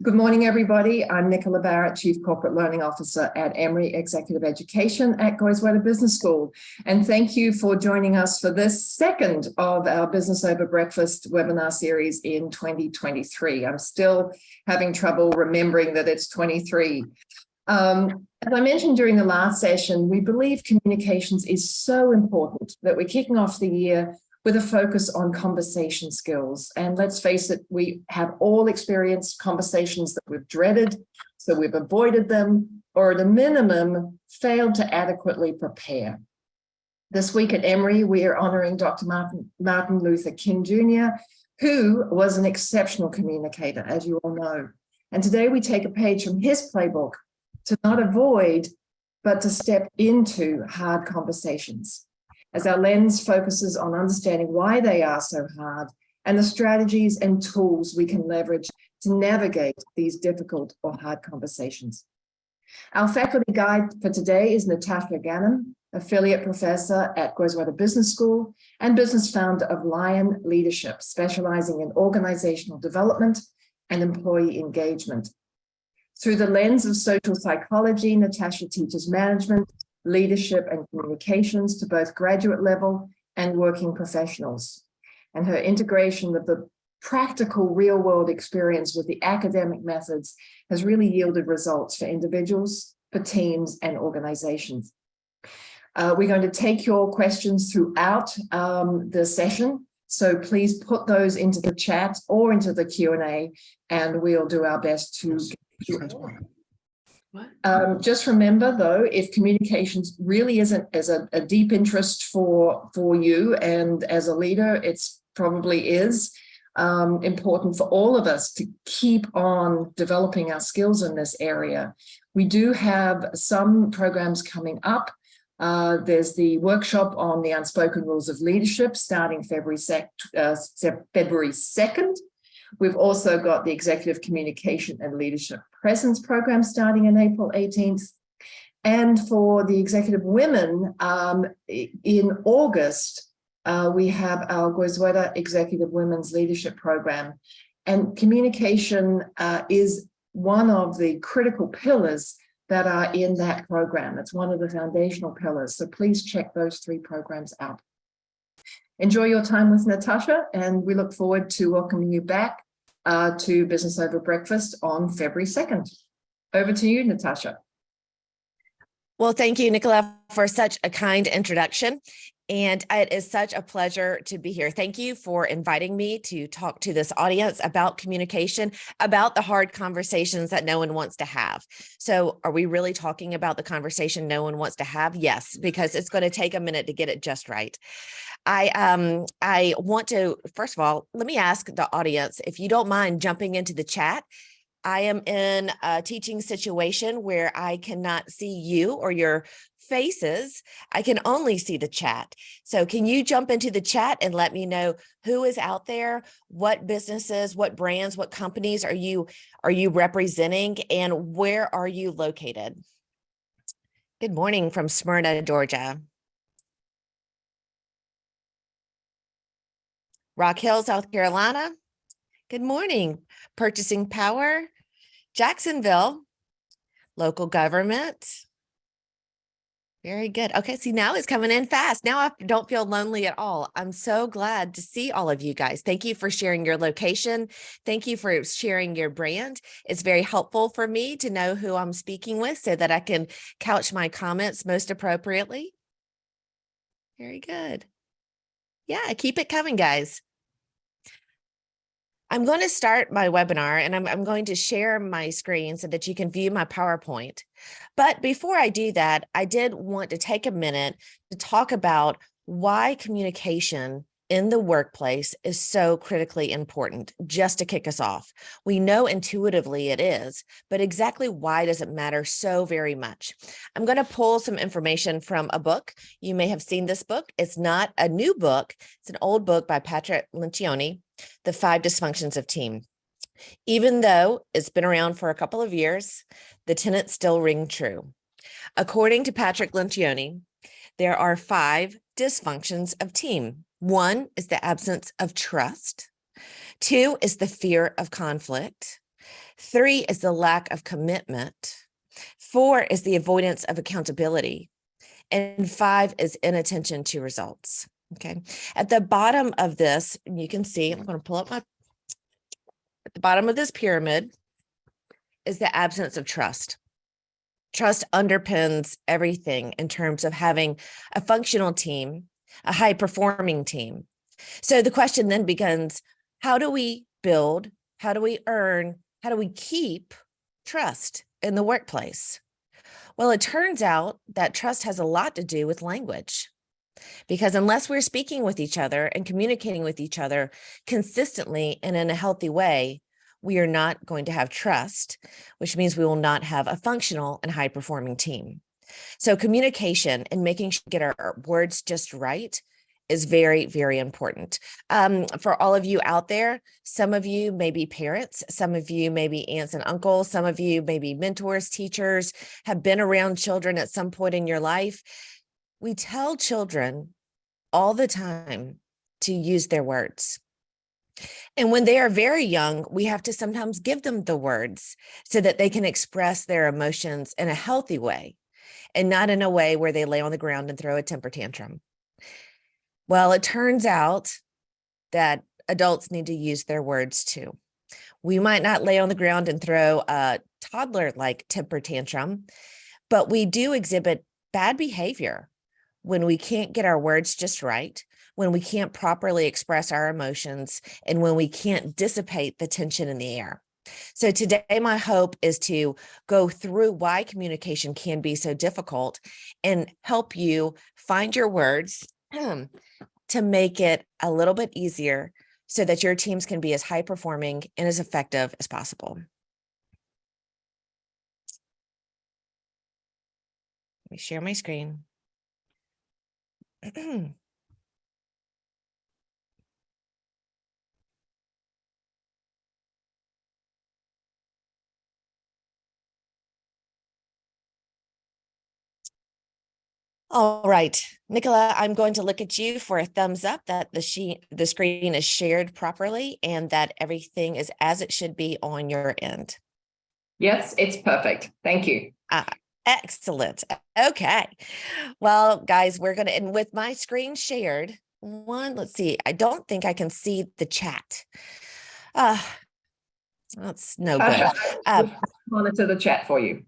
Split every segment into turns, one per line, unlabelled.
Good morning, everybody. I'm Nicola Barrett, Chief Corporate Learning Officer at Emory Executive Education at Goizueta Business School. And thank you for joining us for this second of our Business Over Breakfast webinar series in 2023. I'm still having trouble remembering that it's 23. As I mentioned during the last session, we believe communications is so important that we're kicking off the year with a focus on conversation skills. And let's face it, we have all experienced conversations that we've dreaded, so we've avoided them, or at a minimum, failed to adequately prepare. This week at Emory, we are honoring Dr. Martin Luther King Jr., who was an exceptional communicator, as you all know. And today we take a page from his playbook to not avoid, but to step into hard conversations, as our lens focuses on understanding why they are so hard and the strategies and tools we can leverage to navigate these difficult or hard conversations. Our faculty guide for today is Natasha Ganem, affiliate professor at Goizueta Business School and business founder of Lion Leadership, specializing in organizational development and employee engagement. Through the lens of social psychology, Natasha teaches management, leadership, and communications to both graduate level and working professionals. And her integration of the practical real-world experience with the academic methods has really yielded results for individuals, for teams, and organizations. We're going to take your questions throughout the session, so please put those into the chat or into the Q&A, and we'll do our best to get to it. Just remember, though, if communications really isn't as a deep interest for you and as a leader, it's probably is important for all of us to keep on developing our skills in this area. We do have some programs coming up. There's the workshop on the unspoken rules of leadership starting February 2nd. We've also got the Executive Communication and Leadership Presence program starting in April 18th. And for the executive women, in August, we have our Goizueta Executive Women's Leadership Program. And communication is one of the critical pillars that are in that program. It's one of the foundational pillars. So please check those three programs out. Enjoy your time with Natasha, and we look forward to welcoming you back to Business Over Breakfast on February 2nd. Over to you, Natasha.
Well, thank you, Nicola, for such a kind introduction. And it is such a pleasure to be here. Thank you for inviting me to talk to this audience about communication, about the hard conversations that no one wants to have. So are we really talking about the conversation no one wants to have? Yes, because it's going to take a minute to get it just right. I want to, first of all, let me ask the audience, if you don't mind jumping into the chat. I am in a teaching situation where I cannot see you or your faces. I can only see the chat. So can you jump into the chat and let me know who is out there, what businesses, what brands, what companies are you representing, and where are you located? Good morning from Smyrna, Georgia. Rock Hill, South Carolina. Good morning. Purchasing Power, Jacksonville, local government. Very good. Okay, see, now it's coming in fast. Now I don't feel lonely at all. I'm so glad to see all of you guys. Thank you for sharing your location. Thank you for sharing your brand. It's very helpful for me to know who I'm speaking with so that I can couch my comments most appropriately. Very good. Yeah, keep it coming, guys. I'm going to start my webinar, and I'm going to share my screen so that you can view my PowerPoint. But before I do that, I did want to take a minute to talk about why communication in the workplace is so critically important, just to kick us off. We know intuitively it is, but exactly why does it matter so very much? I'm going to pull some information from a book. You may have seen this book. It's not a new book. It's an old book by Patrick Lencioni, The 5 Dysfunctions of Team. Even though it's been around for a couple of years, the tenets still ring true. According to Patrick Lencioni, there are 5 dysfunctions of team. 1 is the absence of trust. 2 is the fear of conflict. 3 is the lack of commitment. 4 is the avoidance of accountability. And 5 is inattention to results. Okay. At the bottom of this, you can see, I'm going to pull up at the bottom of this pyramid is the absence of trust. Trust underpins everything in terms of having a functional team, a high performing team. So the question then becomes, how do we build, how do we earn, how do we keep trust in the workplace? Well, it turns out that trust has a lot to do with language, because unless we're speaking with each other and communicating with each other consistently and in a healthy way, we are not going to have trust, which means we will not have a functional and high performing team. So communication and making sure we get our words just right is very, very important. For all of you out there, some of you may be parents, some of you may be aunts and uncles, some of you may be mentors, teachers, have been around children at some point in your life. We tell children all the time to use their words. And when they are very young, we have to sometimes give them the words so that they can express their emotions in a healthy way and not in a way where they lay on the ground and throw a temper tantrum. Well, it turns out that adults need to use their words too. We might not lay on the ground and throw a toddler-like temper tantrum, but we do exhibit bad behavior when we can't get our words just right, when we can't properly express our emotions, and when we can't dissipate the tension in the air. So today, my hope is to go through why communication can be so difficult and help you find your words to make it a little bit easier so that your teams can be as high performing and as effective as possible. Let me share my screen. All right, Nicola, I'm going to look at you for a thumbs up that the screen is shared properly and that everything is as it should be on your end.
Yes, it's perfect. Thank you.
Excellent. Okay. Well, guys, we're going to, and with my screen shared, let's see, I don't think I can see the chat. That's no good.
Monitor the chat for you.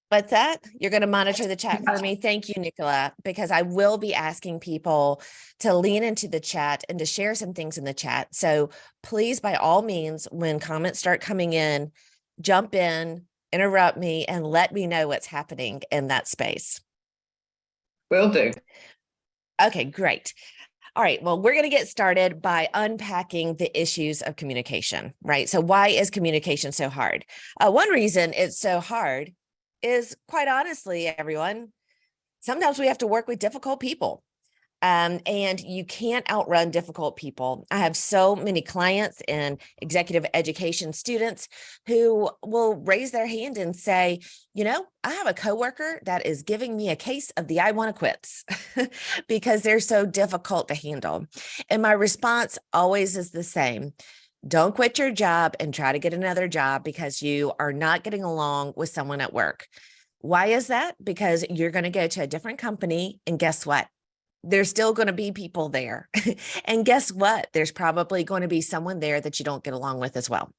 But you're going to monitor the chat for me. Thank you, Nicola, because I will be asking people to lean into the chat and to share some things in the chat. So please, by all means, when comments start coming in, jump in, interrupt me, and let me know what's happening in that space.
Will do.
Okay, great. All right, well, we're going to get started by unpacking the issues of communication, right? So why is communication so hard? One reason it's so hard is, quite honestly, everyone, sometimes we have to work with difficult people. And you can't outrun difficult people. I have so many clients and executive education students who will raise their hand and say, you know, I have a coworker that is giving me a case of the I want to quits because they're so difficult to handle. And my response always is the same. Don't quit your job and try to get another job because you are not getting along with someone at work. Why is that? Because you're going to go to a different company, and guess what? There's still going to be people there. And guess what? There's probably going to be someone there that you don't get along with as well.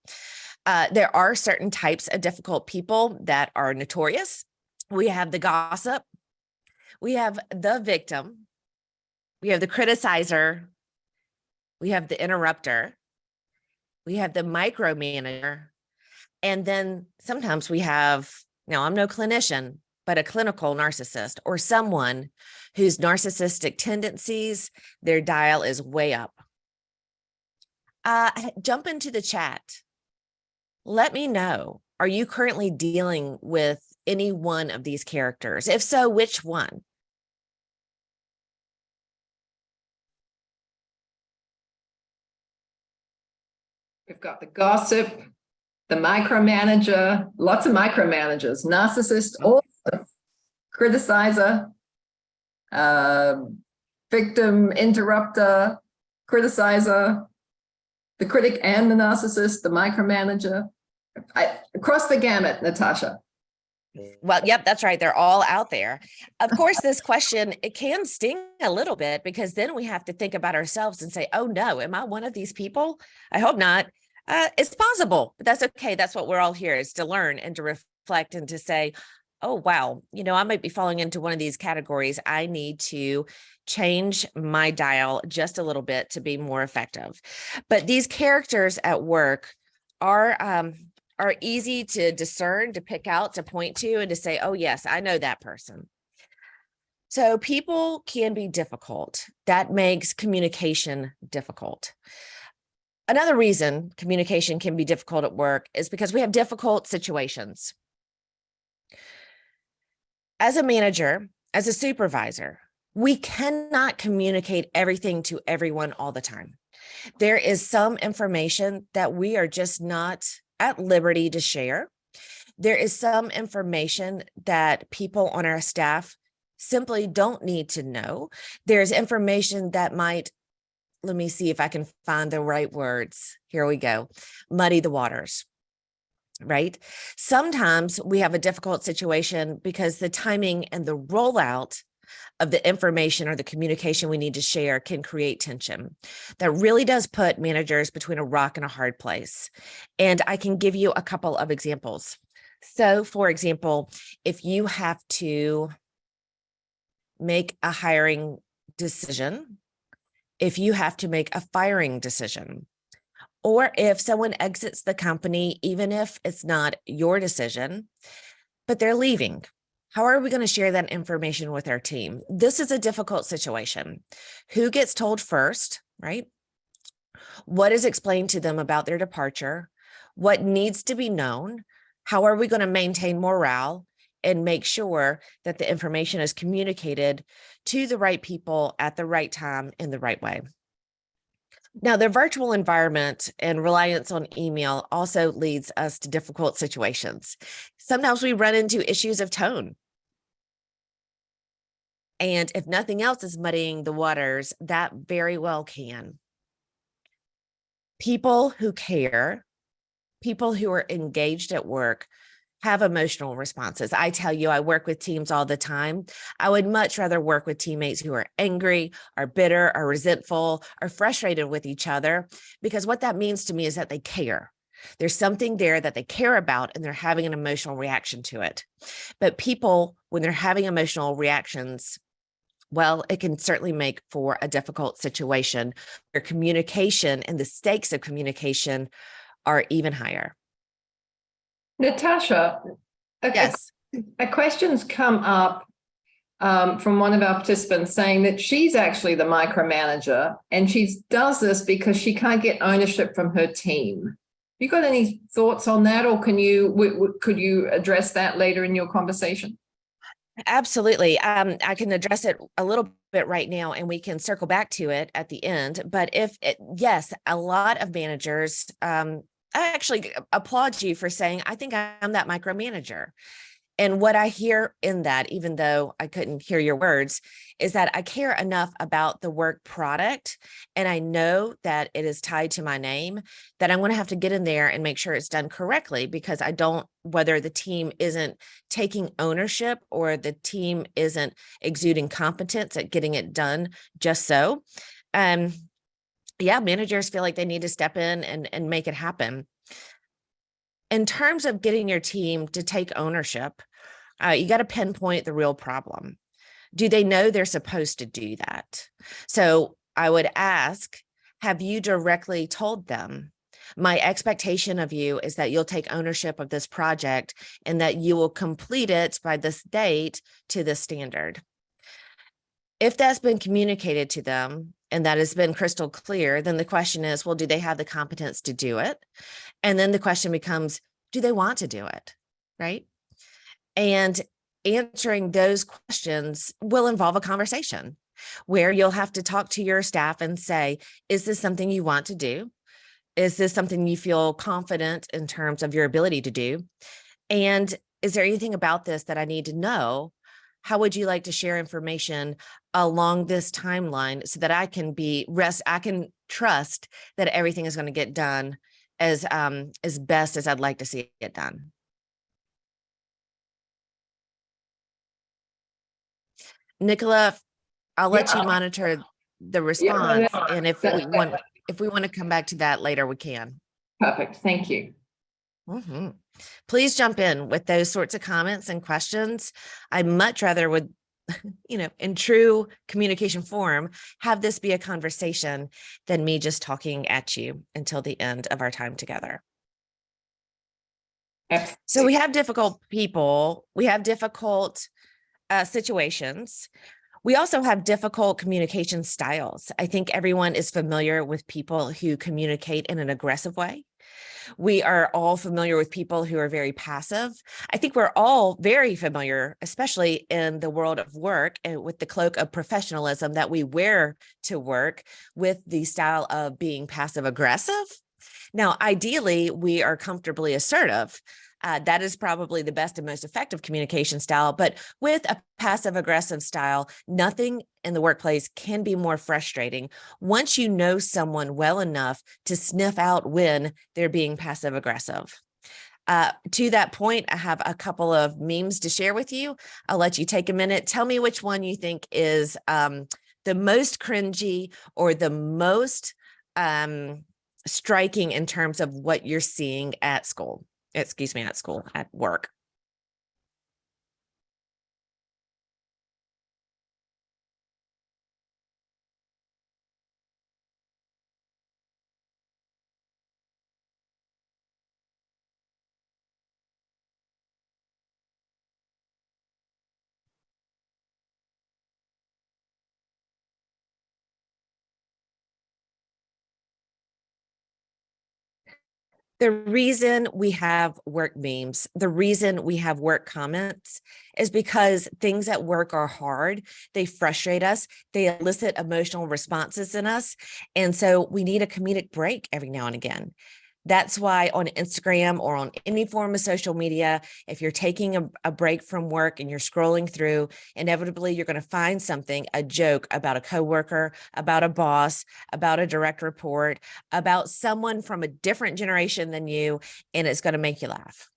There are certain types of difficult people that are notorious. We have the gossip. We have the victim. We have the criticizer. We have the interrupter. We have the micromanager. And then sometimes we have, now I'm no clinician, but a clinical narcissist, or someone whose narcissistic tendencies, their dial is way up. Jump into the chat. Let me know, are you currently dealing with any one of these characters? If so, which one?
We've got the gossip, the micromanager, lots of micromanagers, narcissist, author, criticizer, victim, interrupter, criticizer, the critic and the narcissist, the micromanager. Across the gamut, Natasha.
Well, yep, that's right. They're all out there. Of course, this question, it can sting a little bit because then we have to think about ourselves and say, oh no, am I one of these people? I hope not. It's possible, but that's okay. That's what we're all here, is to learn and to reflect and to say, oh, wow, I might be falling into one of these categories. I need to change my dial just a little bit to be more effective. But these characters at work are easy to discern, to pick out, to point to, and to say, oh, yes, I know that person. So people can be difficult. That makes communication difficult. Another reason communication can be difficult at work is because we have difficult situations. As a manager, as a supervisor, we cannot communicate everything to everyone all the time. There is some information that we are just not at liberty to share. There is some information that people on our staff simply don't need to know. There's information that might, let me see if I can find the right words. Here we go. Muddy the waters, right? Sometimes we have a difficult situation because the timing and the rollout of the information or the communication we need to share can create tension. That really does put managers between a rock and a hard place. And I can give you a couple of examples. So, for example, if you have to make a hiring decision, if you have to make a firing decision, or if someone exits the company, even if it's not your decision, but they're leaving, how are we going to share that information with our team? This is a difficult situation. Who gets told first, right? What is explained to them about their departure? What needs to be known? How are we going to maintain morale and make sure that the information is communicated to the right people at the right time in the right way? Now, the virtual environment and reliance on email also leads us to difficult situations. Sometimes we run into issues of tone. And if nothing else is muddying the waters, that very well can. People who care, people who are engaged at work, have emotional responses. I tell you, I work with teams all the time. I would much rather work with teammates who are angry, are bitter, are resentful, are frustrated with each other, because what that means to me is that they care. There's something there that they care about and they're having an emotional reaction to it. But people, when they're having emotional reactions, well, it can certainly make for a difficult situation where communication and the stakes of communication are even higher.
Natasha,
Yes.
a question's come up from one of our participants saying that she's actually the micromanager and she does this because she can't get ownership from her team. You got any thoughts on that, or could you address that later in your conversation?
Absolutely. I can address it a little bit right now and we can circle back to it at the end. But yes, a lot of managers, I actually applaud you for saying, I think I'm that micromanager. And what I hear in that, even though I couldn't hear your words, is that I care enough about the work product and I know that it is tied to my name that I'm going to have to get in there and make sure it's done correctly, because I don't, whether the team isn't taking ownership or the team isn't exuding competence at getting it done just so. Yeah, managers feel like they need to step in and make it happen. In terms of getting your team to take ownership, you got to pinpoint the real problem. Do they know they're supposed to do that? So I would ask, have you directly told them, my expectation of you is that you'll take ownership of this project and that you will complete it by this date to this standard? If that's been communicated to them and that has been crystal clear, then the question is, well, do they have the competence to do it? And then the question becomes, do they want to do it? Right? And answering those questions will involve a conversation where you'll have to talk to your staff and say, is this something you want to do? Is this something you feel confident in terms of your ability to do? And is there anything about this that I need to know? How would you like to share information along this timeline so that I can I can trust that everything is going to get done as best as I'd like to see it done. Nicola, I'll let you monitor the response, and if we want to come back to that later, we can.
Perfect. Thank you.
Please jump in with those sorts of comments and questions. I much rather would, in true communication form, have this be a conversation than me just talking at you until the end of our time together. Absolutely. So we have difficult people, we have difficult situations. We also have difficult communication styles. I think everyone is familiar with people who communicate in an aggressive way. We are all familiar with people who are very passive. I think we're all very familiar, especially in the world of work and with the cloak of professionalism that we wear to work, with the style of being passive aggressive. Now, ideally, we are comfortably assertive. That is probably the best and most effective communication style. But with a passive aggressive style, nothing in the workplace can be more frustrating once you know someone well enough to sniff out when they're being passive aggressive. To that point, I have a couple of memes to share with you. I'll let you take a minute. Tell me which one you think is the most cringy or the most striking in terms of what you're seeing at school. At work. The reason we have work memes, the reason we have work comments is because things at work are hard. They frustrate us. They elicit emotional responses in us. And so we need a comedic break every now and again. That's why on Instagram or on any form of social media, if you're taking a break from work and you're scrolling through, inevitably you're going to find something, a joke about a coworker, about a boss, about a direct report, about someone from a different generation than you, and it's going to make you laugh.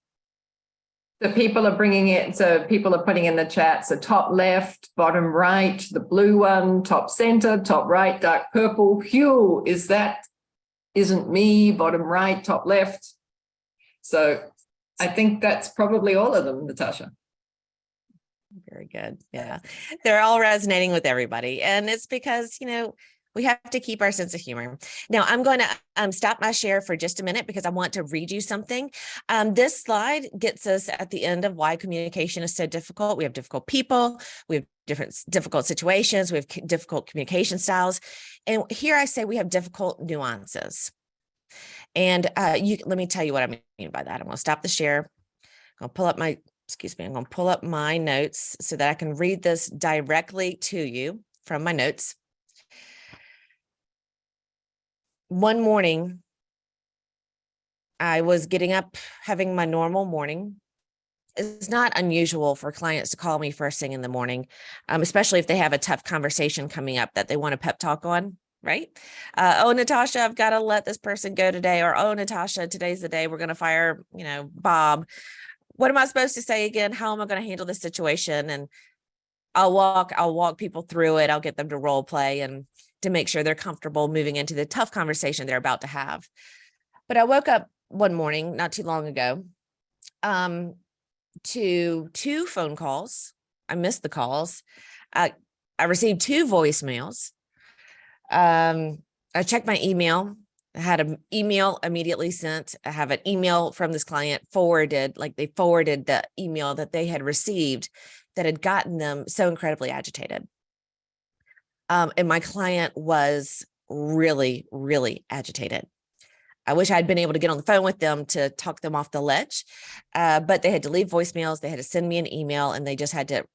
So people are bringing it, so people are putting in the chat, so top left, bottom right, the blue one, top center, top right, dark purple, hue, isn't me, bottom right, top left. So I think that's probably all of them, Natasha.
Very good. Yeah, they're all resonating with everybody. And it's because, we have to keep our sense of humor. Now, I'm going to stop my share for just a minute because I want to read you something. This slide gets us at the end of why communication is so difficult. We have difficult people, we have difficult situations, we have difficult communication styles. And here I say we have difficult nuances. And let me tell you what I mean by that. I'm going to stop the share. I'm going to pull up my notes so that I can read this directly to you from my notes. One morning, I was getting up, having my normal morning. It's not unusual for clients to call me first thing in the morning, especially if they have a tough conversation coming up that they want a pep talk on, right? Oh, Natasha, I've got to let this person go today. Or, oh, Natasha, today's the day we're going to fire, Bob. What am I supposed to say again? How am I going to handle this situation? And I'll walk people through it. I'll get them to role play and to make sure they're comfortable moving into the tough conversation they're about to have. But I woke up one morning, not too long ago, to 2 phone calls. I missed the calls. I received 2 voicemails. I checked my email. I had an email immediately sent. I have an email from this client forwarded the email that they had received that had gotten them so incredibly agitated. And my client was really, really agitated. I wish I'd been able to get on the phone with them to talk them off the ledge, but they had to leave voicemails. They had to send me an email, and they just had to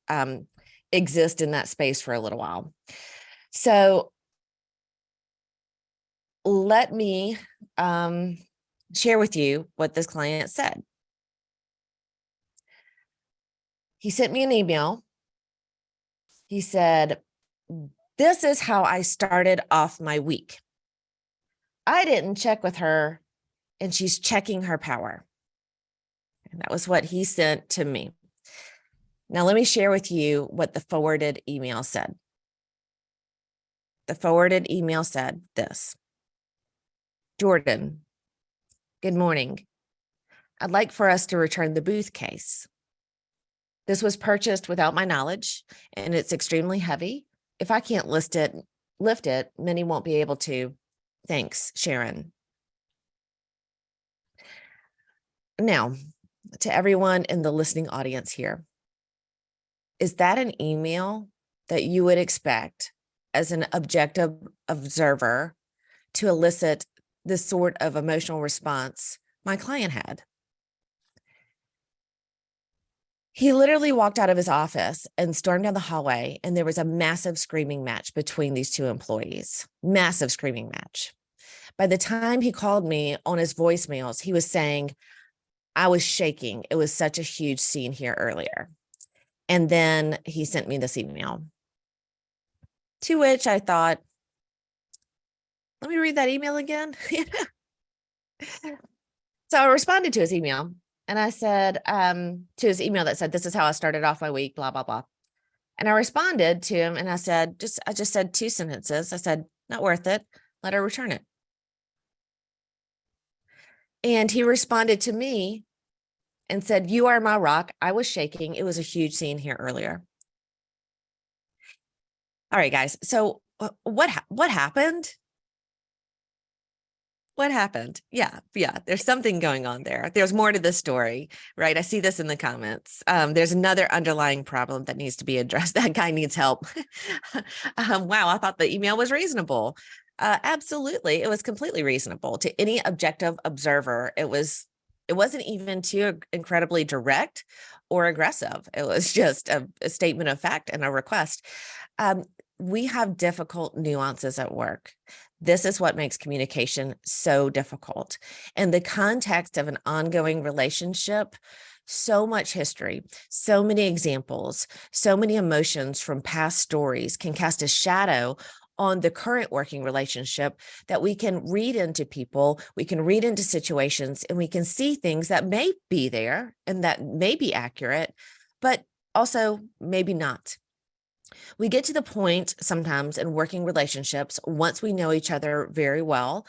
exist in that space for a little while. So let me share with you what this client said. He sent me an email. He said, "This is how I started off my week. I didn't check with her and she's checking her power. And that was what he sent to me. Now, let me share with you what the forwarded email said. The forwarded email said this: Jordan, good morning. I'd like for us to return the Booth case. This was purchased without my knowledge, and it's extremely heavy. If I can't lift it, many won't be able to. Thanks, Sharon. Now, to everyone in the listening audience here, is that an email that you would expect as an objective observer to elicit the sort of emotional response my client had? He literally walked out of his office and stormed down the hallway, and there was a massive screaming match between these two employees. Massive screaming match. By the time he called me on his voicemails, he was saying, I was shaking. It was such a huge scene here earlier. And then he sent me this email, to which I thought, let me read that email again. So I responded to his email, and I said, to his email that said, this is how I started off my week, blah, blah, blah. And I responded to him and I said, I just said 2 sentences. I said, not worth it. Let her return it. And he responded to me and said, you are my rock. I was shaking. It was a huge scene here earlier. All right, guys. So what happened? What happened? Yeah. There's something going on there. There's more to the story, right? I see this in the comments. There's another underlying problem that needs to be addressed. That guy needs help. Wow. I thought the email was reasonable. Absolutely. It was completely reasonable to any objective observer. It wasn't even too incredibly direct or aggressive. It was just a statement of fact and a request. We have difficult nuances at work. This is what makes communication so difficult. In the context of an ongoing relationship, so much history, so many examples, so many emotions from past stories can cast a shadow on the current working relationship that we can read into people, we can read into situations, and we can see things that may be there and that may be accurate, but also maybe not. We get to the point sometimes in working relationships, once we know each other very well,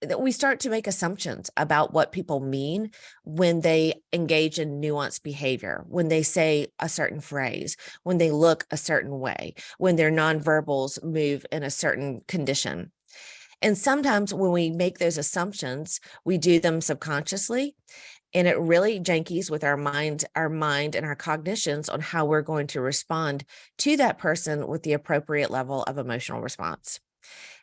that we start to make assumptions about what people mean when they engage in nuanced behavior, when they say a certain phrase, when they look a certain way, when their nonverbals move in a certain condition. And sometimes when we make those assumptions, we do them subconsciously. And it really jankies with our mind and our cognitions on how we're going to respond to that person with the appropriate level of emotional response.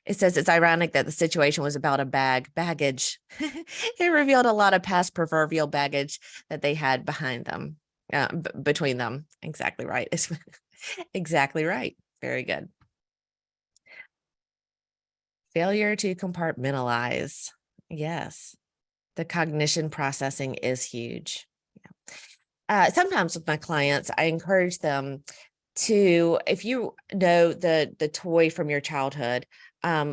It says it's ironic that the situation was about baggage. It revealed a lot of past proverbial baggage that they had behind them, between them. Exactly right. Exactly right. Very good. Failure to compartmentalize. Yes. The cognition processing is huge. Sometimes with my clients, I encourage them to, if you know the toy from your childhood,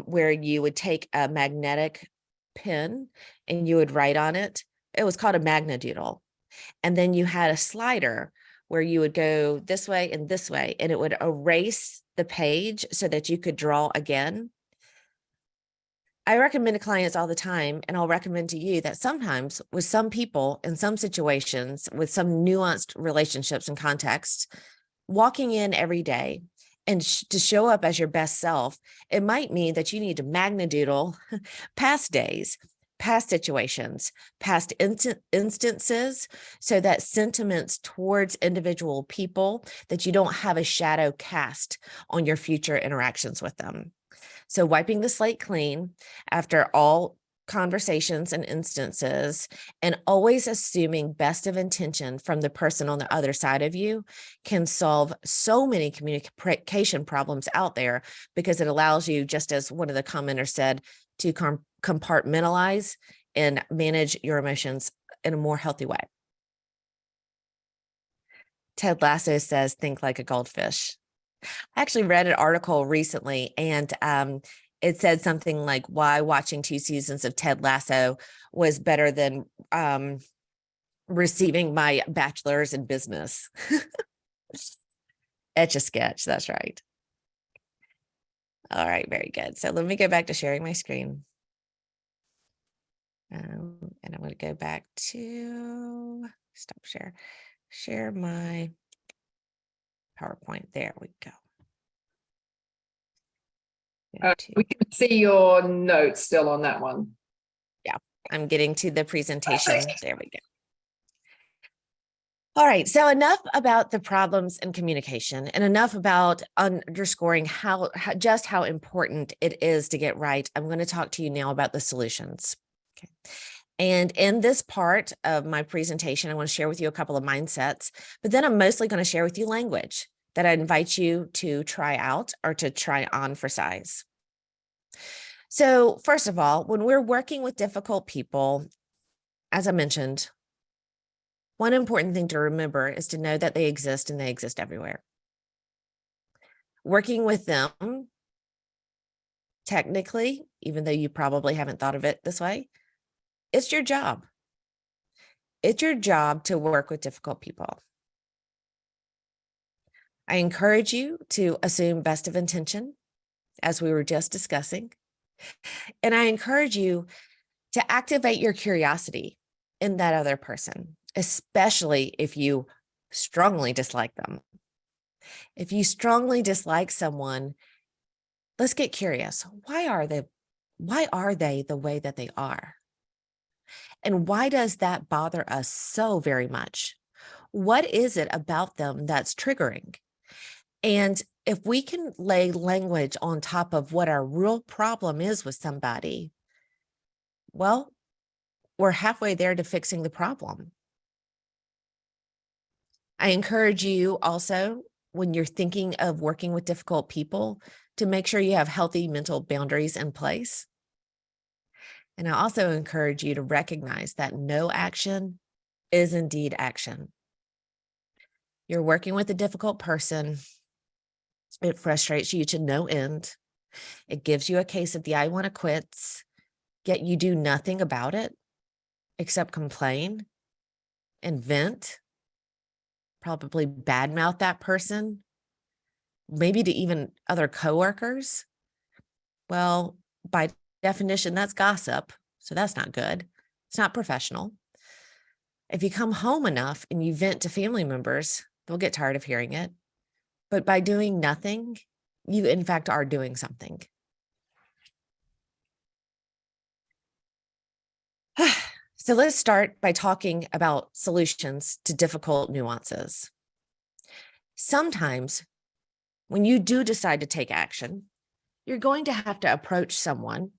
where you would take a magnetic pen and you would write on it. It was called a magnadoodle. And then you had a slider where you would go this way, and it would erase the page so that you could draw again. I recommend to clients all the time, and I'll recommend to you that sometimes with some people in some situations with some nuanced relationships and contexts, walking in every day and to show up as your best self, it might mean that you need to magnadoodle past days, past situations, past instances, so that sentiments towards individual people, that you don't have a shadow cast on your future interactions with them. So wiping the slate clean after all conversations and instances, and always assuming best of intention from the person on the other side of you, can solve so many communication problems out there, because it allows you, just as one of the commenters said, to compartmentalize and manage your emotions in a more healthy way. Ted Lasso says, think like a goldfish. I actually read an article recently, and it said something like why watching 2 seasons of Ted Lasso was better than receiving my bachelor's in business. Etch a sketch. That's right. All right. Very good. So let me go back to sharing my screen. And I'm going to go back to stop share my PowerPoint. There we go.
We can see your notes still on that one.
Yeah, I'm getting to the presentation. There we go. All right, so enough about the problems in communication and enough about underscoring how important it is to get right. I'm going to talk to you now about the solutions. Okay. And in this part of my presentation, I want to share with you a couple of mindsets, but then I'm mostly going to share with you language that I invite you to try out or to try on for size. So first of all, when we're working with difficult people, as I mentioned, one important thing to remember is to know that they exist and they exist everywhere. Working with them, technically, even though you probably haven't thought of it this way, it's your job. It's your job to work with difficult people. I encourage you to assume best of intention, as we were just discussing. And I encourage you to activate your curiosity in that other person, especially if you strongly dislike them. If you strongly dislike someone, let's get curious. Why are they the way that they are? And why does that bother us so very much? What is it about them that's triggering? And if we can lay language on top of what our real problem is with somebody, well, we're halfway there to fixing the problem. I encourage you also, when you're thinking of working with difficult people, to make sure you have healthy mental boundaries in place. And I also encourage you to recognize that no action is indeed action. You're working with a difficult person. It frustrates you to no end. It gives you a case of the I want to quits, yet you do nothing about it except complain and vent, probably badmouth that person, maybe to even other coworkers. Well, by definition, that's gossip. So that's not good. It's not professional. If you come home enough and you vent to family members, they'll get tired of hearing it. But by doing nothing, you in fact are doing something. So let's start by talking about solutions to difficult nuances. Sometimes when you do decide to take action, you're going to have to approach someone.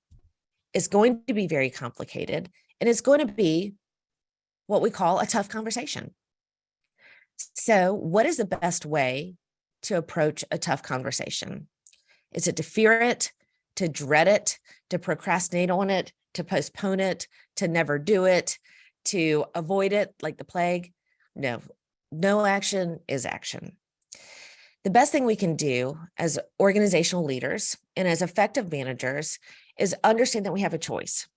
It's going to be very complicated, and it's going to be what we call a tough conversation. So what is the best way to approach a tough conversation? Is it to fear it, to dread it, to procrastinate on it, to postpone it, to never do it, to avoid it like the plague? No action is action. The best thing we can do as organizational leaders and as effective managers is understand that we have a choice.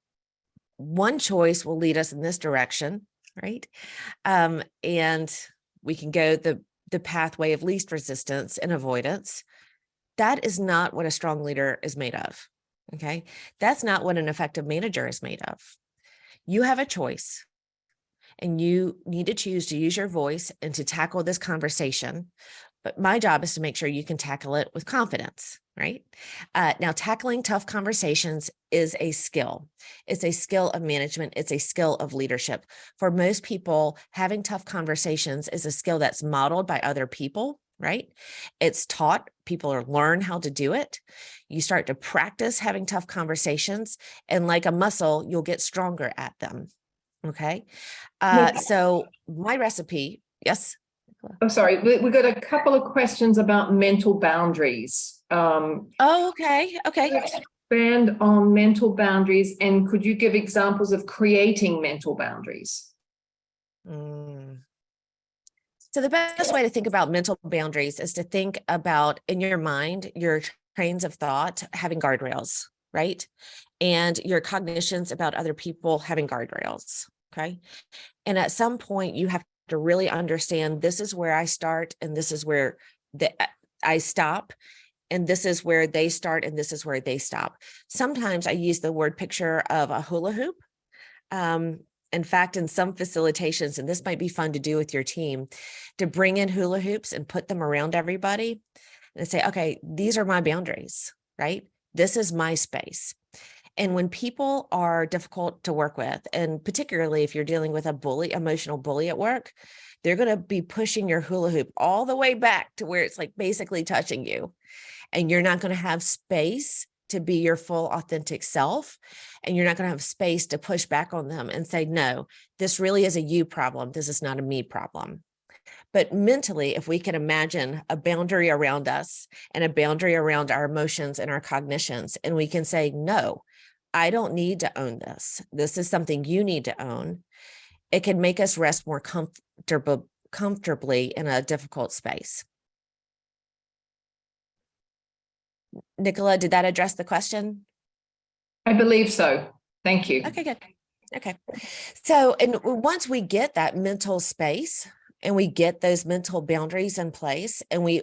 One choice will lead us in this direction, right? And we can go the pathway of least resistance and avoidance. That is not what a strong leader is made of, okay? That's not what an effective manager is made of. You have a choice, and you need to choose to use your voice and to tackle this conversation. But my job is to make sure you can tackle it with confidence, right? Now, tackling tough conversations is a skill. It's a skill of management. It's a skill of leadership. For most people, having tough conversations is a skill that's modeled by other people, right? It's taught. People learn how to do it. You start to practice having tough conversations, and like a muscle, you'll get stronger at them, okay? So my recipe, yes?
I'm sorry, we got a couple of questions about mental boundaries.
Oh, okay.
Expand on mental boundaries, and could you give examples of creating mental boundaries?
So the best way to think about mental boundaries is to think about, in your mind, your trains of thought having guardrails. right? And your cognitions about other people having guardrails, okay? And at some point, you have to really understand this is where I start and this is where I stop. And this is where they start and this is where they stop. Sometimes I use the word picture of a hula hoop. In fact, in some facilitations, and this might be fun to do with your team, to bring in hula hoops and put them around everybody and say, okay, these are my boundaries, right? This is my space. And when people are difficult to work with, and particularly if you're dealing with a bully, emotional bully at work, they're going to be pushing your hula hoop all the way back to where it's like basically touching you. And you're not going to have space to be your full authentic self. And you're not going to have space to push back on them and say, no, this really is a you problem. This is not a me problem. But mentally, if we can imagine a boundary around us and a boundary around our emotions and our cognitions, and we can say, no, I don't need to own this. This is something you need to own. It can make us rest more comfortably in a difficult space. Nicola, did that address the question?
I believe so. Thank you.
Okay, good. Okay. So, and once we get that mental space and we get those mental boundaries in place and we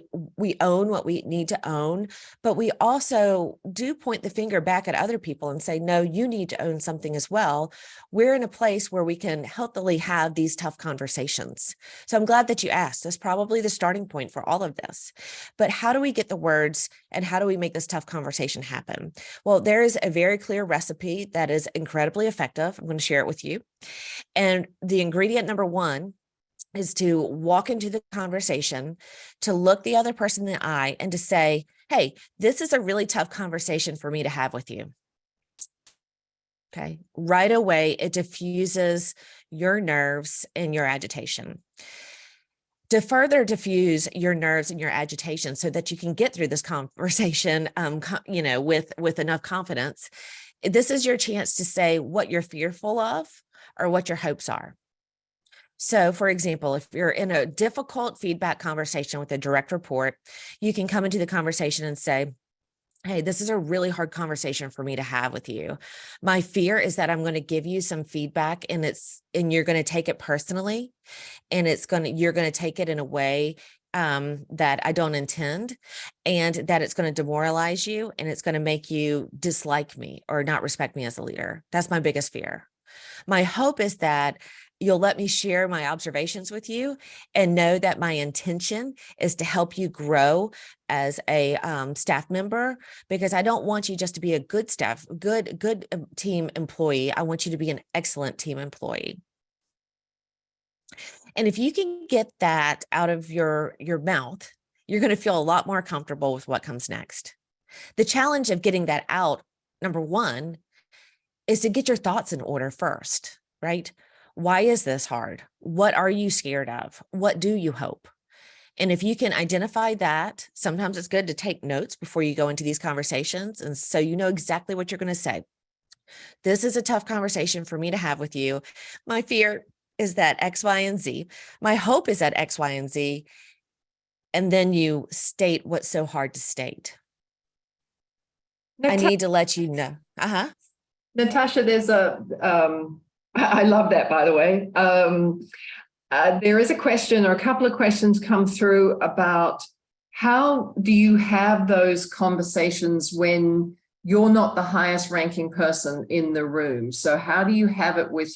own what we need to own, but we also do point the finger back at other people and say, no, you need to own something as well. We're in a place where we can healthily have these tough conversations. So I'm glad that you asked. That's probably the starting point for all of this. But how do we get the words and how do we make this tough conversation happen? Well, there is a very clear recipe that is incredibly effective. I'm going to share it with you. And the ingredient number one is to walk into the conversation, to look the other person in the eye and to say, hey, this is a really tough conversation for me to have with you. Okay. Right away, it diffuses your nerves and your agitation. To further diffuse your nerves and your agitation so that you can get through this conversation, with enough confidence, this is your chance to say what you're fearful of or what your hopes are. So, for example, if you're in a difficult feedback conversation with a direct report, you can come into the conversation and say, hey, this is a really hard conversation for me to have with you. My fear is that I'm going to give you some feedback and you're going to take it personally and you're going to take it in a way that I don't intend, and that it's going to demoralize you and it's going to make you dislike me or not respect me as a leader. That's my biggest fear. My hope is that you'll let me share my observations with you and know that my intention is to help you grow as a staff member, because I don't want you just to be a good team employee. I want you to be an excellent team employee. And if you can get that out of your mouth, you're going to feel a lot more comfortable with what comes next. The challenge of getting that out, number one, is to get your thoughts in order first, right? Why is this hard? What are you scared of? What do you hope? And if you can identify that, sometimes it's good to take notes before you go into these conversations. And so you know exactly what you're going to say. This is a tough conversation for me to have with you. My fear is that X, Y, and Z. My hope is that X, Y, and Z. And then you state what's so hard to state. I need to let you know.
Natasha, there's I love that, by the way. There is a question or a couple of questions come through about how do you have those conversations when you're not the highest ranking person in the room? So how do you have it with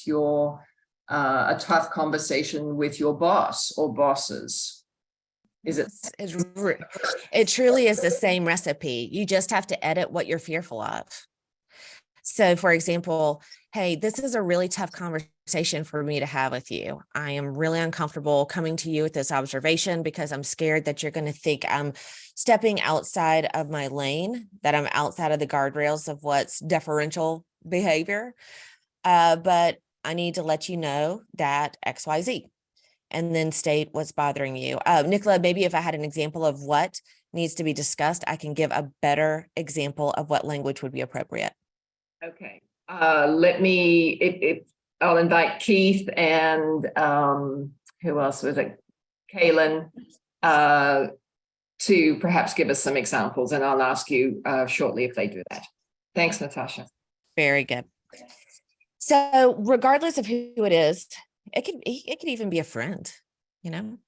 a tough conversation with your boss or bosses?
It truly is the same recipe. You just have to edit what you're fearful of. So, for example, hey, this is a really tough conversation for me to have with you. I am really uncomfortable coming to you with this observation because I'm scared that you're going to think I'm stepping outside of my lane, that I'm outside of the guardrails of what's deferential behavior. But I need to let you know that X, Y, Z, and then state what's bothering you. Nicola, maybe if I had an example of what needs to be discussed, I can give a better example of what language would be appropriate.
Okay. I'll invite Keith and who else was it? Kaylin, to perhaps give us some examples, and I'll ask you shortly if they do that. Thanks, Natasha.
Very good. So regardless of who it is, it could even be a friend, you know.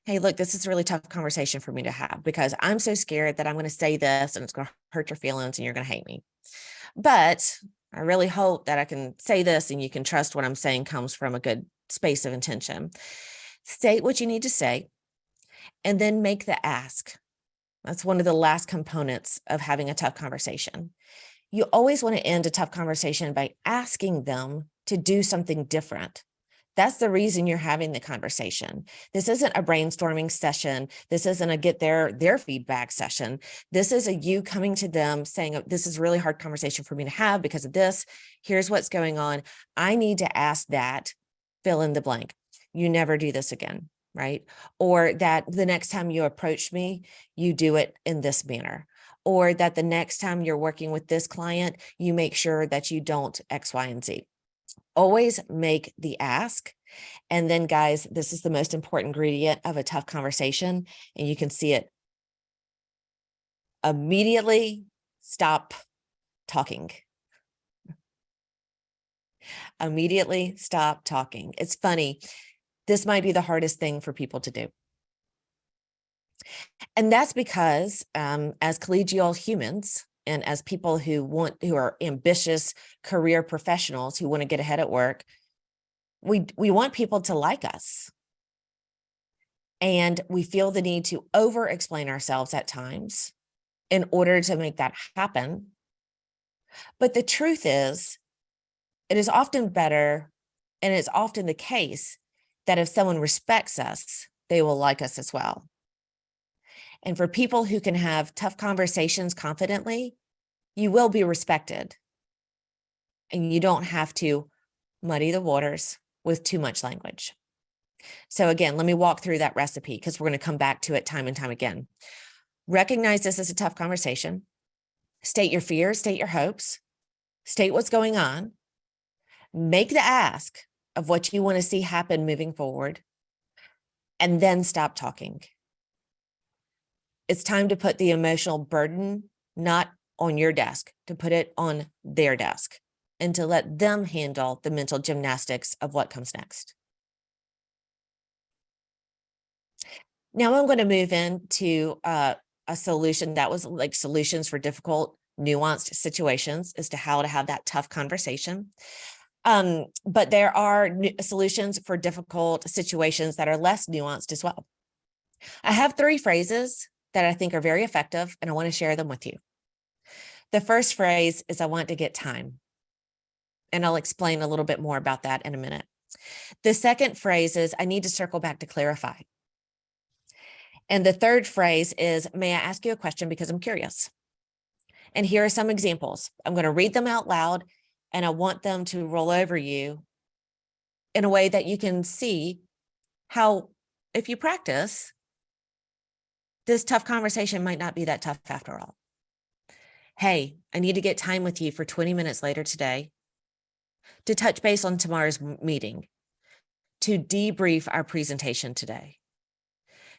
Hey, look, this is a really tough conversation for me to have because I'm so scared that I'm going to say this and it's going to hurt your feelings and you're going to hate me. But I really hope that I can say this and you can trust what I'm saying comes from a good space of intention. State what you need to say and then make the ask. That's one of the last components of having a tough conversation. You always want to end a tough conversation by asking them to do something different. That's the reason you're having the conversation. This isn't a brainstorming session. This isn't a get their feedback session. This is a you coming to them saying, this is a really hard conversation for me to have because of this. Here's what's going on. I need to ask that, fill in the blank. You never do this again, right? Or that the next time you approach me, you do it in this manner. Or that the next time you're working with this client, you make sure that you don't X, Y, and Z. Always make the ask. And then guys, this is the most important ingredient of a tough conversation. And you can see it. Immediately stop talking. Immediately stop talking. It's funny. This might be the hardest thing for people to do. And that's because as collegial humans and as people who are ambitious career professionals who want to get ahead at work, we want people to like us. And we feel the need to over-explain ourselves at times in order to make that happen. But the truth is, it is often better, and it's often the case, that if someone respects us, they will like us as well. And for people who can have tough conversations confidently, you will be respected. And you don't have to muddy the waters with too much language. So again, let me walk through that recipe because we're going to come back to it time and time again. Recognize this as a tough conversation. State your fears, state your hopes, state what's going on, make the ask of what you want to see happen moving forward, and then stop talking. It's time to put the emotional burden not on your desk, to put it on their desk and to let them handle the mental gymnastics of what comes next. Now I'm going to move into a solution that was like solutions for difficult, nuanced situations as to how to have that tough conversation. But there are solutions for difficult situations that are less nuanced as well. I have 3 phrases that I think are very effective, and I want to share them with you. The first phrase is, I want to get time. And I'll explain a little bit more about that in a minute. The second phrase is, I need to circle back to clarify. And the third phrase is, may I ask you a question because I'm curious? And here are some examples. I'm going to read them out loud, and I want them to roll over you in a way that you can see how, if you practice, this tough conversation might not be that tough after all. Hey, I need to get time with you for 20 minutes later today to touch base on tomorrow's meeting, to debrief our presentation today,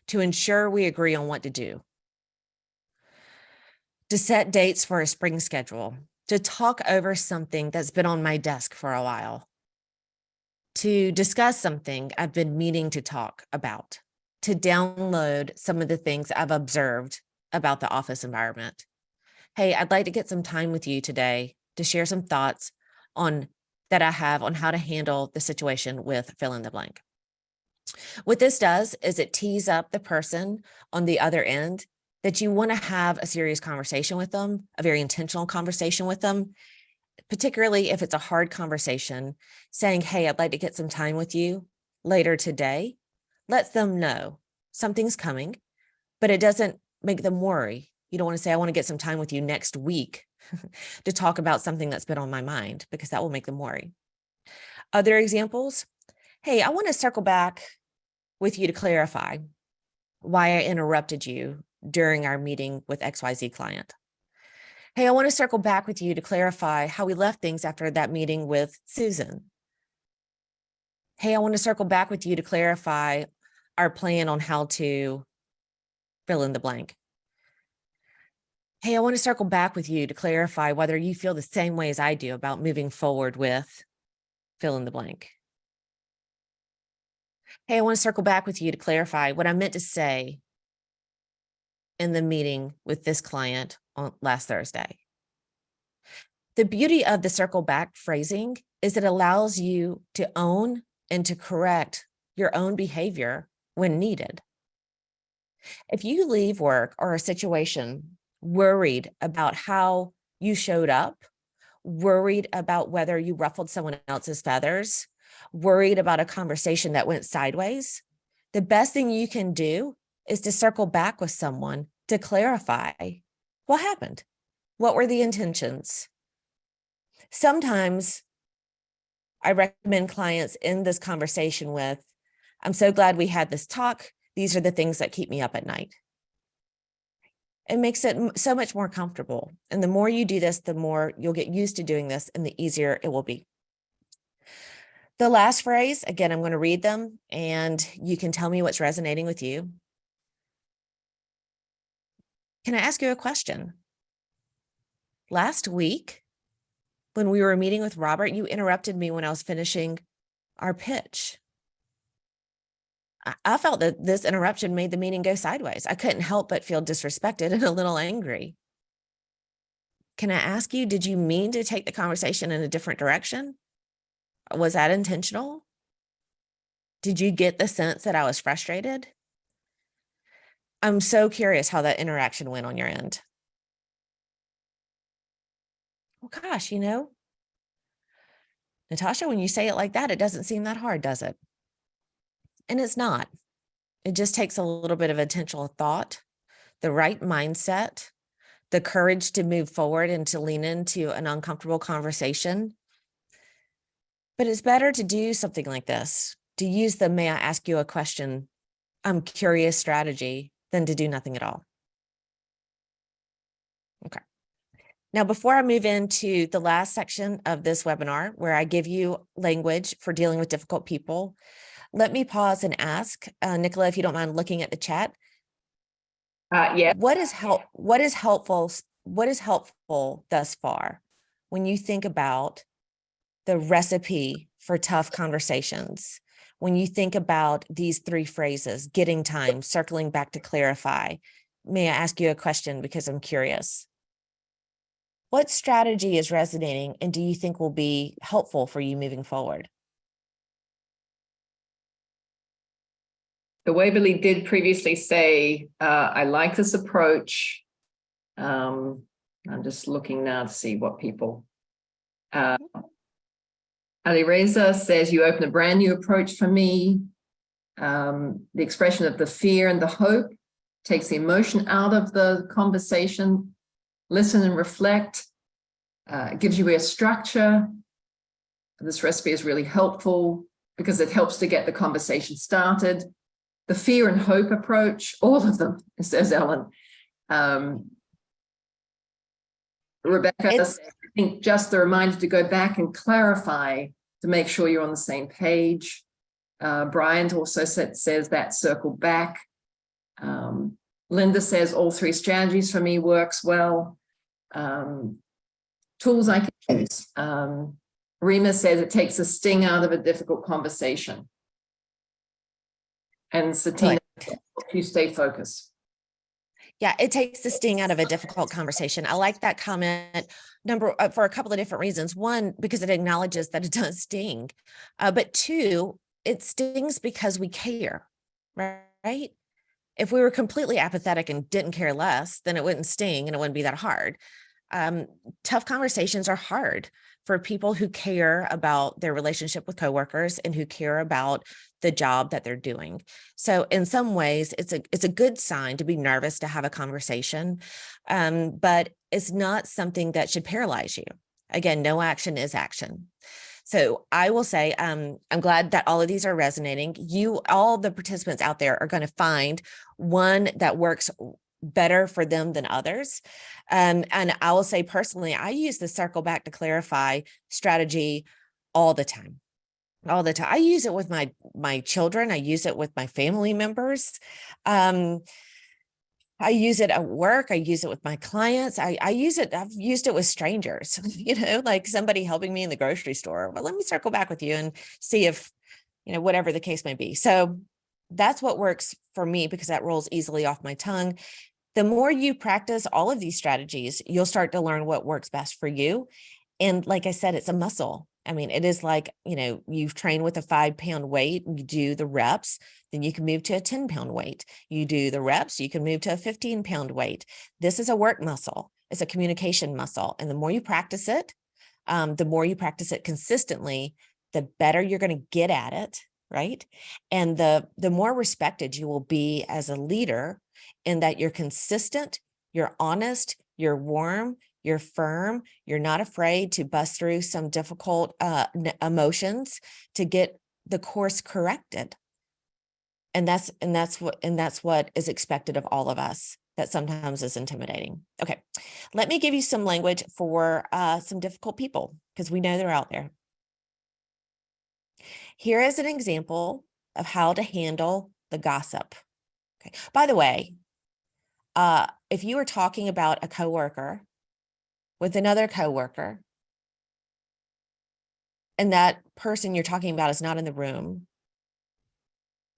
to ensure we agree on what to do, to set dates for a spring schedule, to talk over something that's been on my desk for a while, to discuss something I've been meaning to talk about, to download some of the things I've observed about the office environment. Hey, I'd like to get some time with you today to share some thoughts that I have on how to handle the situation with fill in the blank. What this does is it tees up the person on the other end that you want to have a serious conversation with them, a very intentional conversation with them, particularly if it's a hard conversation, saying, hey, I'd like to get some time with you later today. Lets them know something's coming, but it doesn't make them worry. You don't want to say, I want to get some time with you next week to talk about something that's been on my mind, because that will make them worry. Other examples, hey, I want to circle back with you to clarify why I interrupted you during our meeting with XYZ client. Hey, I want to circle back with you to clarify how we left things after that meeting with Susan. Hey, I want to circle back with you to clarify our plan on how to fill in the blank. Hey, I want to circle back with you to clarify whether you feel the same way as I do about moving forward with fill in the blank. Hey, I want to circle back with you to clarify what I meant to say in the meeting with this client on last Thursday. The beauty of the circle back phrasing is it allows you to own and to correct your own behavior when needed. If you leave work or a situation worried about how you showed up, worried about whether you ruffled someone else's feathers, worried about a conversation that went sideways, the best thing you can do is to circle back with someone to clarify what happened. What were the intentions? Sometimes I recommend clients in this conversation with, I'm so glad we had this talk. These are the things that keep me up at night. It makes it so much more comfortable. And the more you do this, the more you'll get used to doing this and the easier it will be. The last phrase, again, I'm going to read them and you can tell me what's resonating with you. Can I ask you a question? Last week, when we were meeting with Robert, you interrupted me when I was finishing our pitch. I felt that this interruption made the meeting go sideways. I couldn't help but feel disrespected and a little angry. Can I ask you, did you mean to take the conversation in a different direction? Was that intentional? Did you get the sense that I was frustrated? I'm so curious how that interaction went on your end. Well, gosh, Natasha, when you say it like that, it doesn't seem that hard, does it? And it's not. It just takes a little bit of intentional thought, the right mindset, the courage to move forward and to lean into an uncomfortable conversation. But it's better to do something like this, to use the may I ask you a question, I'm curious strategy than to do nothing at all. Okay. Now, before I move into the last section of this webinar, where I give you language for dealing with difficult people, let me pause and ask, Nicola, if you don't mind looking at the chat.
Yeah.
What is helpful thus far when you think about the recipe for tough conversations? When you think about these three phrases, getting time, circling back to clarify, may I ask you a question because I'm curious? What strategy is resonating and do you think will be helpful for you moving forward?
The Waverly did previously say, I like this approach. I'm just looking now to see what people. Ali Reza says, you open a brand new approach for me. The expression of the fear and the hope takes the emotion out of the conversation. Listen and reflect. Gives you a structure. This recipe is really helpful because it helps to get the conversation started. The fear and hope approach, all of them, says Ellen. Rebecca says, I think just the reminder to go back and clarify to make sure you're on the same page. Brian also says that circle back. Linda says all three strategies for me works well. Tools I can use. Rima says it takes the sting out of a difficult conversation. And Satina, you stay focused.
Yeah, it takes the sting out of a difficult conversation. I like that comment for a couple of different reasons. One, because it acknowledges that it does sting. But two, it stings because we care, right? If we were completely apathetic and didn't care less, then it wouldn't sting and it wouldn't be that hard. Tough conversations are hard for people who care about their relationship with coworkers and who care about the job that they're doing. So in some ways, it's a good sign to be nervous to have a conversation, but it's not something that should paralyze you. Again, no action is action. So I will say, I'm glad that all of these are resonating. All the participants out there are going to find one that works better for them than others. And I will say personally, I use the circle back to clarify strategy all the time. All the time. I use it with my children. I use it with my family members. I use it at work. I use it with my clients. I've used it with strangers, like somebody helping me in the grocery store. Well, let me circle back with you and see if, whatever the case may be. So that's what works for me because that rolls easily off my tongue. The more you practice all of these strategies, you'll start to learn what works best for you. And like I said, it's a muscle. I mean, it is like, you've trained with a 5-pound weight, you do the reps, then you can move to a 10-pound weight. You do the reps, you can move to a 15-pound weight. This is a work muscle. It's a communication muscle. And the more you practice it, consistently, the better you're going to get at it, right? And the more respected you will be as a leader in that you're consistent, you're honest, you're warm, you're firm, you're not afraid to bust through some difficult emotions to get the course corrected. And that's what is expected of all of us. That sometimes is intimidating. Okay, let me give you some language for some difficult people because we know they're out there. Here is an example of how to handle the gossip. Okay. By the way, if you were talking about a coworker with another coworker, and that person you're talking about is not in the room,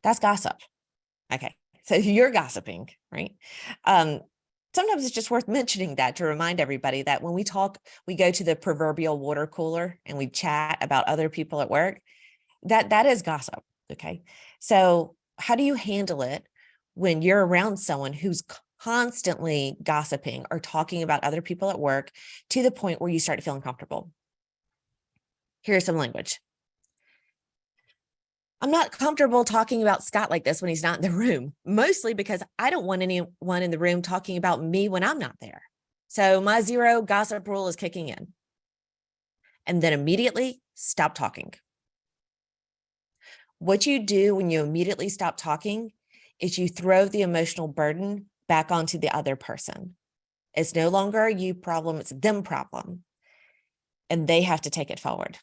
that's gossip. Okay, so you're gossiping, right? Sometimes it's just worth mentioning that to remind everybody that when we talk, we go to the proverbial water cooler and we chat about other people at work. That is gossip. Okay, so how do you handle it when you're around someone who's constantly gossiping or talking about other people at work to the point where you start to feel uncomfortable? Here's some language. I'm not comfortable talking about Scott like this when he's not in the room, mostly because I don't want anyone in the room talking about me when I'm not there. So my 0 gossip rule is kicking in. And then immediately stop talking. What you do when you immediately stop talking is you throw the emotional burden back onto the other person. It's no longer a you problem, it's them problem. And they have to take it forward.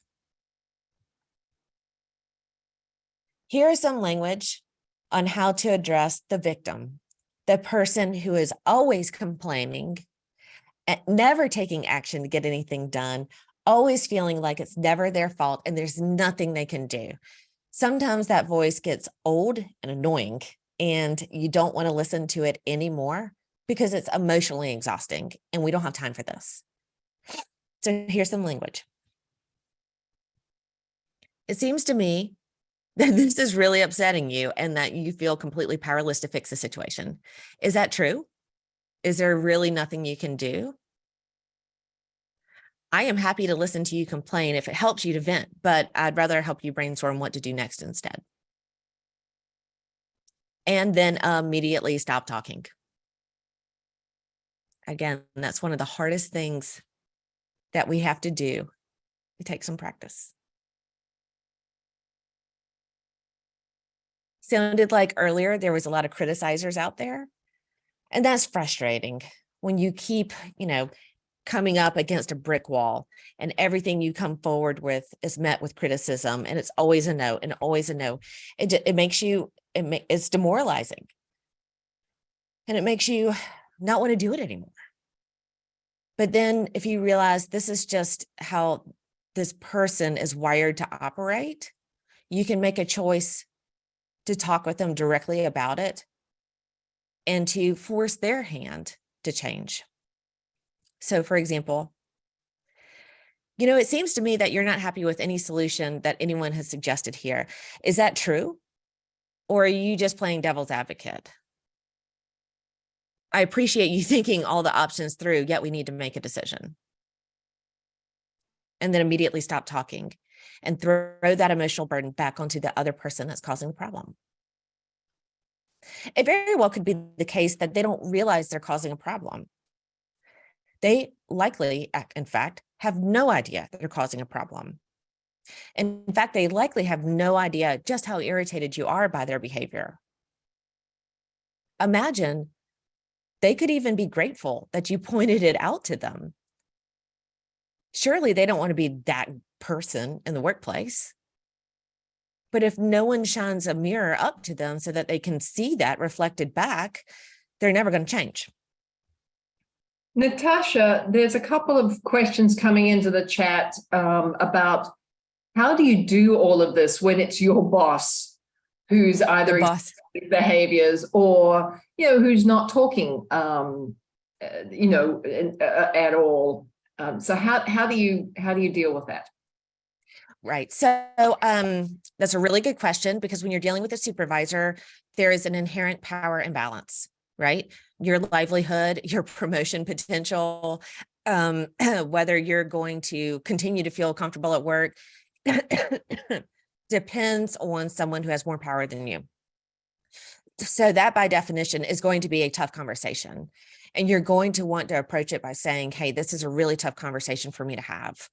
Here is some language on how to address the victim, the person who is always complaining, and never taking action to get anything done, always feeling like it's never their fault and there's nothing they can do. Sometimes that voice gets old and annoying and you don't want to listen to it anymore because it's emotionally exhausting and we don't have time for this. So here's some language. It seems to me that this is really upsetting you and that you feel completely powerless to fix the situation. Is that true? Is there really nothing you can do? I am happy to listen to you complain if it helps you to vent, but I'd rather help you brainstorm what to do next instead. And then immediately stop talking. Again, that's one of the hardest things that we have to do. It takes some practice. Sounded like earlier there was a lot of criticizers out there, and that's frustrating when you keep, coming up against a brick wall and everything you come forward with is met with criticism and it's always a no and always a no. It makes you, it's demoralizing and it makes you not want to do it anymore. But then if you realize this is just how this person is wired to operate, you can make a choice to talk with them directly about it and to force their hand to change. So for example, it seems to me that you're not happy with any solution that anyone has suggested here. Is that true? Or are you just playing devil's advocate? I appreciate you thinking all the options through, yet we need to make a decision. And then immediately stop talking and throw that emotional burden back onto the other person that's causing the problem. It very well could be the case that they don't realize they're causing a problem. They likely, in fact, have no idea that they're causing a problem. In fact, they likely have no idea just how irritated you are by their behavior. Imagine they could even be grateful that you pointed it out to them. Surely they don't want to be that person in the workplace. But if no one shines a mirror up to them so that they can see that reflected back, they're never going to change.
Natasha, there's a couple of questions coming into the chat about how do you do all of this when it's your boss who's either
The boss
behaviors or, who's not talking, at all. So how do you deal with that?
Right. So that's a really good question, because when you're dealing with a supervisor, there is an inherent power imbalance, right? Your livelihood, your promotion potential, whether you're going to continue to feel comfortable at work depends on someone who has more power than you. So that by definition is going to be a tough conversation. And you're going to want to approach it by saying, hey, this is a really tough conversation for me to have.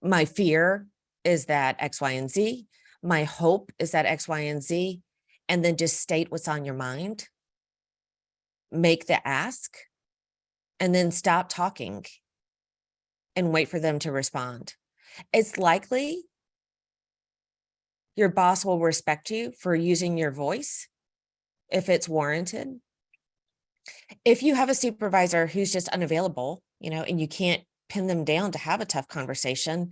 My fear is that X, Y, and Z. My hope is that X, Y, and Z. And then just state what's on your mind. Make the ask. And then stop talking and wait for them to respond. It's likely your boss will respect you for using your voice if it's warranted. If you have a supervisor who's just unavailable, and you can't pin them down to have a tough conversation,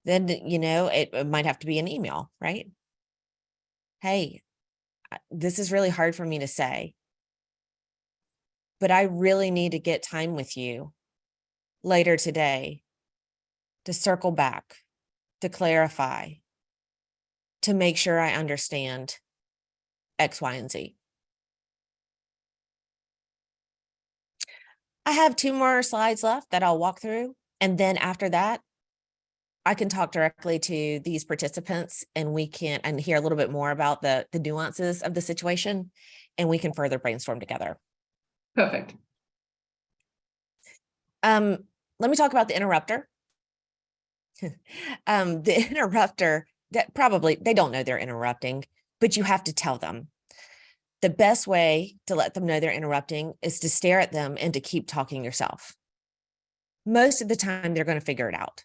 then, it might have to be an email, right? Hey, this is really hard for me to say, but I really need to get time with you later today to circle back, to clarify, to make sure I understand X, Y, and Z. I have 2 more slides left that I'll walk through. And then after that, I can talk directly to these participants and we can hear a little bit more about the nuances of the situation, and we can further brainstorm together.
Perfect.
Let me talk about the interrupter. The interrupter, that probably they don't know they're interrupting, but you have to tell them. The best way to let them know they're interrupting is to stare at them and to keep talking yourself. Most of the time, they're going to figure it out.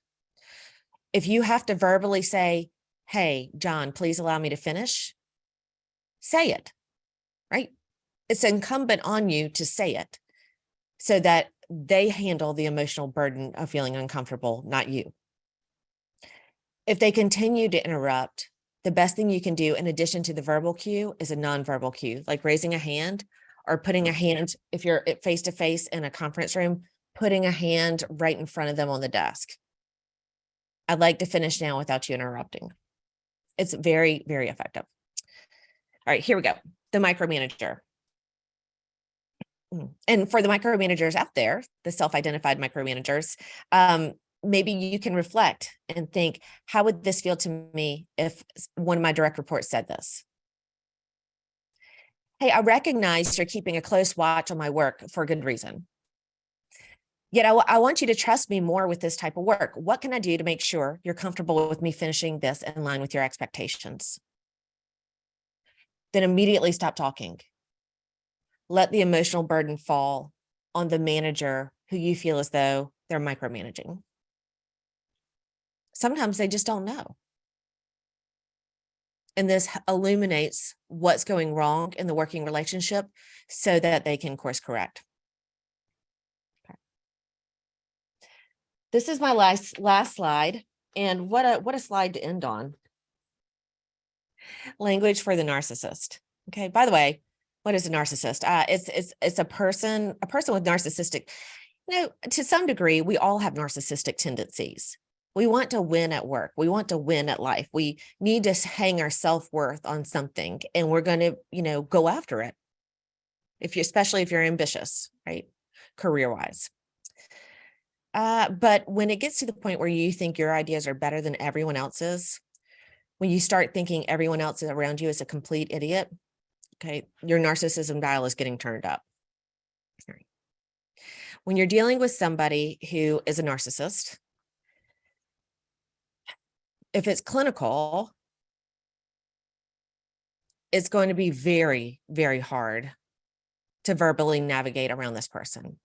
If you have to verbally say, hey, John, please allow me to finish, say it, right? It's incumbent on you to say it so that they handle the emotional burden of feeling uncomfortable, not you. If they continue to interrupt, the best thing you can do in addition to the verbal cue is a nonverbal cue, like raising a hand or putting a hand, if you're face-to-face in a conference room, putting a hand right in front of them on the desk. I'd like to finish now without you interrupting. It's very, very effective. All right, here we go. The micromanager. And for the micromanagers out there, the self-identified micromanagers, maybe you can reflect and think, how would this feel to me if one of my direct reports said this? Hey, I recognize you're keeping a close watch on my work for a good reason. Yet I want you to trust me more with this type of work. What can I do to make sure you're comfortable with me finishing this in line with your expectations? Then immediately stop talking. Let the emotional burden fall on the manager who you feel as though they're micromanaging. Sometimes they just don't know. And this illuminates what's going wrong in the working relationship so that they can course correct. Okay. This is my last slide. And what a slide to end on. Language for the narcissist. Okay. By the way, what is a narcissist? It's a person with narcissistic, to some degree, we all have narcissistic tendencies. We want to win at work. We want to win at life. We need to hang our self-worth on something, and we're going to, go after it. Especially if you're ambitious, right? Career-wise. But when it gets to the point where you think your ideas are better than everyone else's, when you start thinking everyone else around you is a complete idiot, okay, your narcissism dial is getting turned up. All right. When you're dealing with somebody who is a narcissist, if it's clinical, it's going to be very, very hard to verbally navigate around this person.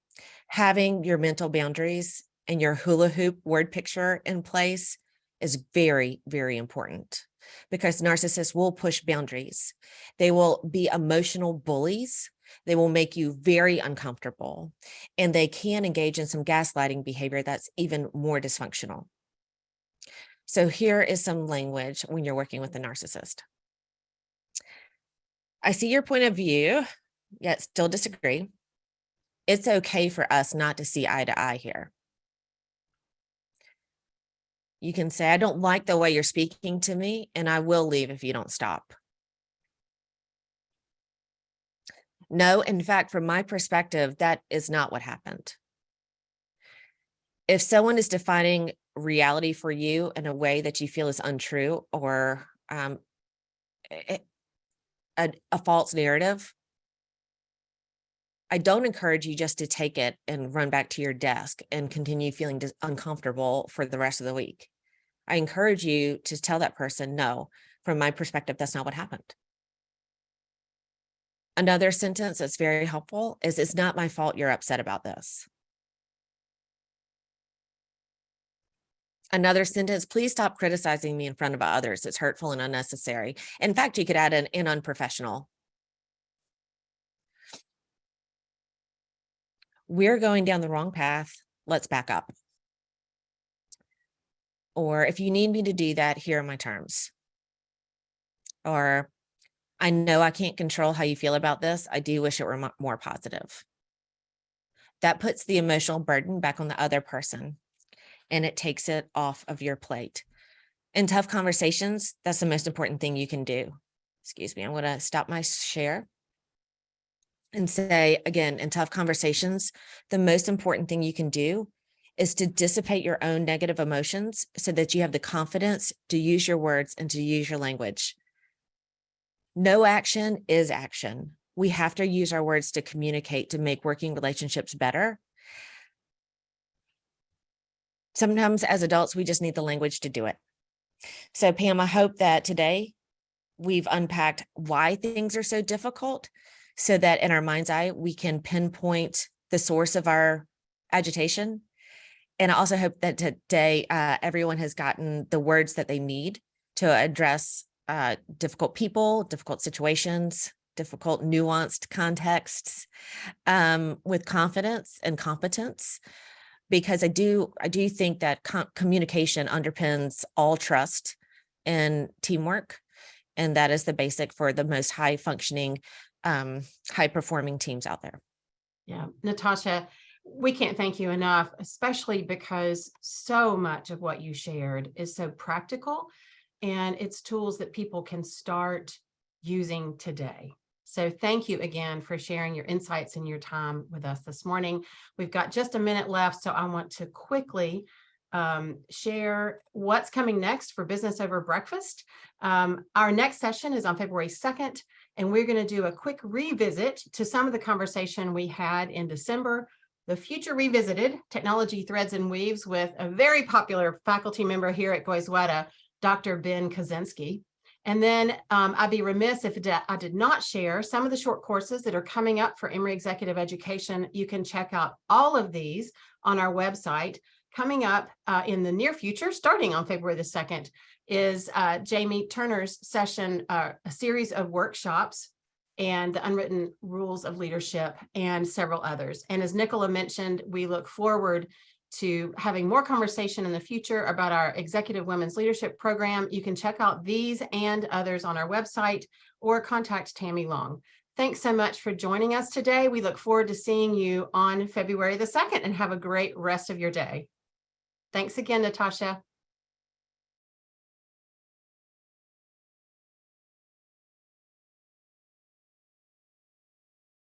Having your mental boundaries and your hula hoop word picture in place is very, very important, because narcissists will push boundaries. They will be emotional bullies. They will make you very uncomfortable, and they can engage in some gaslighting behavior that's even more dysfunctional. So here is some language when you're working with a narcissist. I see your point of view, yet still disagree. It's okay for us not to see eye to eye here. You can say, I don't like the way you're speaking to me, and I will leave if you don't stop. No, in fact, from my perspective, that is not what happened. If someone is defining reality for you in a way that you feel is untrue, or a false narrative, I don't encourage you just to take it and run back to your desk and continue feeling uncomfortable for the rest of the week. I encourage you to tell that person, no, from my perspective, that's not what happened. Another sentence that's very helpful is, it's not my fault you're upset about this. Another sentence, please stop criticizing me in front of others. It's hurtful and unnecessary. In fact, you could add an unprofessional. We're going down the wrong path. Let's back up. Or, if you need me to do that, here are my terms. Or, I know I can't control how you feel about this. I do wish it were more positive. That puts the emotional burden back on the other person, and it takes it off of your plate. In tough conversations, that's the most important thing you can do. Excuse me, I'm going to stop my share and say again, in tough conversations, the most important thing you can do is to dissipate your own negative emotions so that you have the confidence to use your words and to use your language. No action is action. We have to use our words to communicate, to make working relationships better. Sometimes as adults, we just need the language to do it. So Pam, I hope that today we've unpacked why things are so difficult, so that in our mind's eye, we can pinpoint the source of our agitation. And I also hope that today everyone has gotten the words that they need to address difficult people, difficult situations, difficult nuanced contexts with confidence and competence. Because I do think that communication underpins all trust and teamwork. And that is the basic for the most high functioning, high performing teams out there.
Yeah, Natasha, we can't thank you enough, especially because so much of what you shared is so practical, and it's tools that people can start using today. So thank you again for sharing your insights and your time with us this morning. We've got just a minute left, so I want to quickly share what's coming next for Business Over Breakfast. Our next session is on February 2nd, and we're going to do a quick revisit to some of the conversation we had in December, the Future Revisited, Technology Threads and Weaves, with a very popular faculty member here at Goizueta, Dr. Ben Kaczynski. And then I'd be remiss if I did not share some of the short courses that are coming up for Emory Executive Education. You can check out all of these on our website. Coming up in the near future, starting on February the 2nd, is Jamie Turner's session, a series of workshops, and the Unwritten Rules of Leadership, and several others. And as Nicola mentioned, we look forward to having more conversation in the future about our Executive Women's Leadership Program. You can check out these and others on our website or contact Tammy Long. Thanks so much for joining us today. We look forward to seeing you on February the 2nd, and have a great rest of your day. Thanks again, Natasha.